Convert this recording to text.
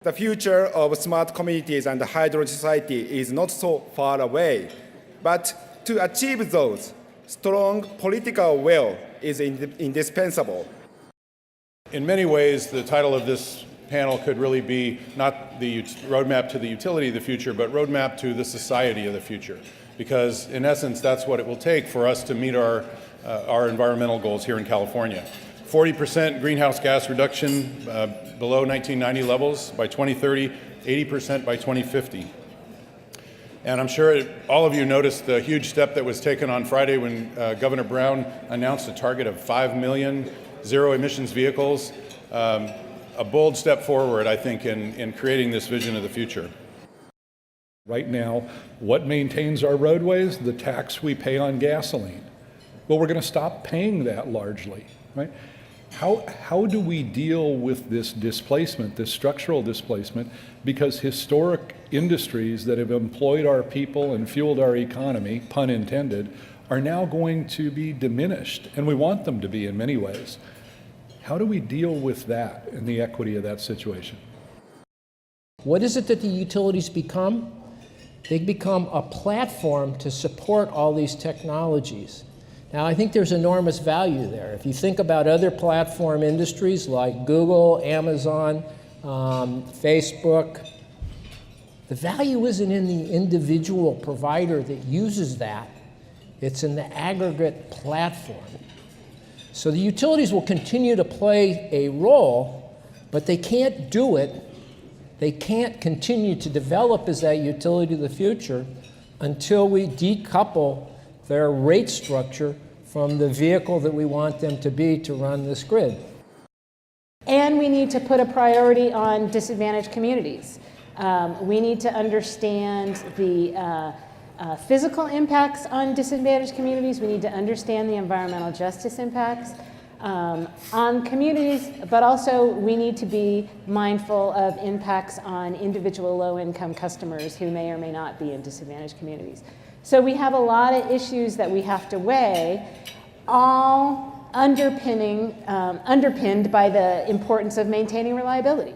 The future of smart communities and the hydrogen society is not so far away. But to achieve those, strong political will is indispensable. In many ways, the title of this panel could really be not the roadmap to the utility of the future, but roadmap to the society of the future. Because in essence, that's what it will take for us to meet our environmental goals here in California. 40% greenhouse gas reduction below 1990 levels by 2030, 80% by 2050. And I'm sure all of you noticed the huge step that was taken on Friday when Governor Brown announced a target of 5 million zero emissions vehicles. A bold step forward, I think, in creating this vision of the future. Right now, what maintains our roadways? The tax we pay on gasoline. Well, we're going to stop paying that largely, right? How do we deal with this displacement, this structural displacement, because historic industries that have employed our people and fueled our economy, pun intended, are now going to be diminished, and we want them to be in many ways. How do we deal with that and the equity of that situation? What is it that the utilities become? They become a platform to support all these technologies. Now, I think there's enormous value there. If you think about other platform industries like Google, Amazon, Facebook, the value isn't in the individual provider that uses that. It's in the aggregate platform. So the utilities will continue to play a role, but they can't do it. They can't continue to develop as that utility of the future until we decouple their rate structure from the vehicle that we want them to be to run this grid. And we need to put a priority on disadvantaged communities. We need to understand the physical impacts on disadvantaged communities. We need to understand the environmental justice impacts on communities, but also we need to be mindful of impacts on individual low-income customers who may or may not be in disadvantaged communities. So we have a lot of issues that we have to weigh, all underpinned by the importance of maintaining reliability.